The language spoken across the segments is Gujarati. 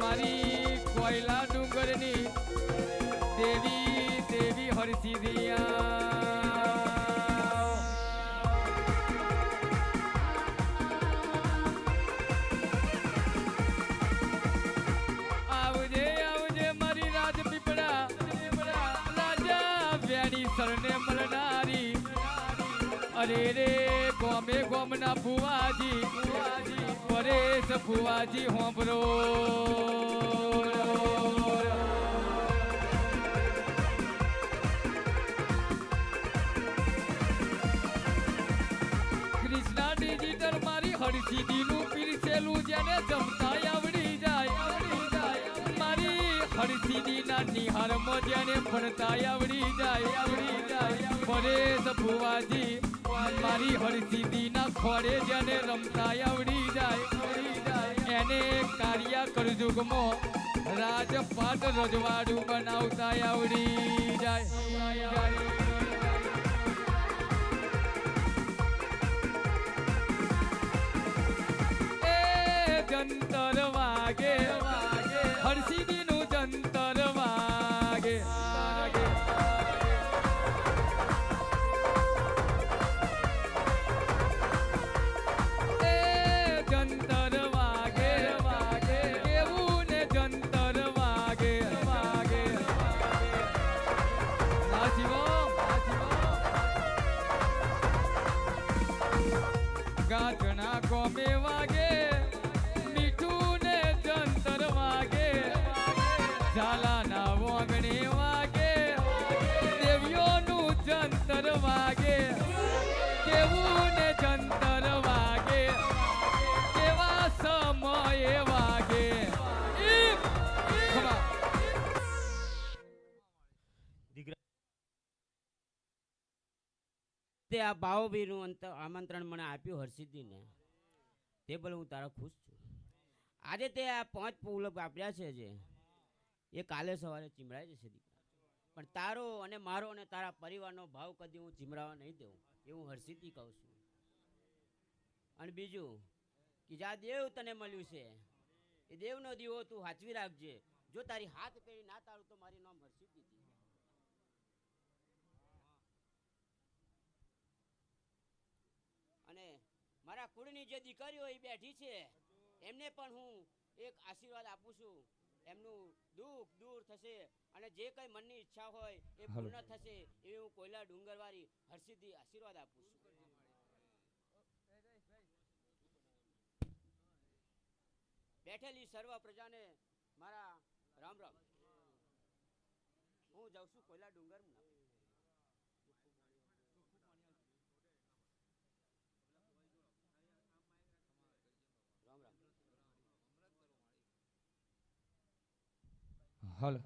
મારી કોયલા ડુંગરની દેવી દેવી હરસિદ્ધિયા આવજે આવજે મારી રાજપીપળા રાજા વ્યાણી સરને મળનારી અરે રે ગોમે ગોમના ફુવાજી પરેશ ફુવાજી હોંભરો કૃષ્ણા ડિજિટલ મારી હરસિદ્ધિનું પીરસેલું જેને જમતા આવડી જાય મારી હરસિદ્ધિના નિહારમાં જેને ભણતા આવડી જાય પરેશ ફુવાજી મારી હરસિદ્ધિના ખોડે જેને રમતા આવડી જાય એને કાર્ય કરજુગમાં રાજપાટ રજવાડું બનાવતા આવડી જાય જંતર વાગે હરસિદ્ધિનું જંતર વાગે જંતર વાગે એવું ને જંતર વાગે ગાજણા ગોમે વાગે મીઠું ને જંતર વાગે ઝાલાના વાગણે વાગે દેવીઓનું જંતર વાગે કેવું ને જંતર વાગે કેવા સમયે વાગે તે આ ભાવભીનું આમંત્રણ મને આપ્યું હરસિદ્ધિને તે બલ હું તારા ખુશ છું. આજે તે આ 5 પુલક આપ્યા છે જે એ કાલે સવારે ચીમરાઈ જશે દીકરા, પણ તારો અને મારો અને તારા પરિવારનો ભાવ કદી હું ચીમરાવા નહીં દઉં એવું હરસિદ્ધિ કહું છું. અને બીજું કે જ્યાં દેવ તને મળ્યું છે એ દેવનો દીવો તું હાચવી રાખજે. જો તારી હાથ પેરી ના તાળું તો મારી નામ હરસિદ્ધિ હતી. અને મારા કુળની જે દીકરીઓ એ બેઠી છે એમને પણ હું એક આશીર્વાદ આપું છું. એમનું દુઃખ દૂર થશે અને જે કઈ મનની ઈચ્છા હોય એ પૂર્ણ થશે એવી હું કોયલા ડુંગરવાળી હરસિદ્ધિ આશીર્વાદ આપું છું. બેઠેલી સર્વ પ્રજાને મારા રામ રામ. હું જાઉં છું કોયલા ડુંગર. હાલ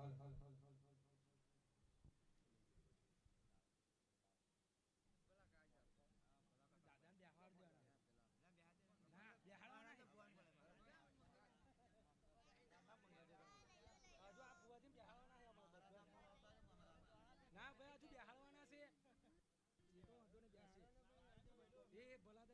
ના ભાઈ હજુ બેહાડવાના છે એ તો વાંધો ને બેસે એ ભલા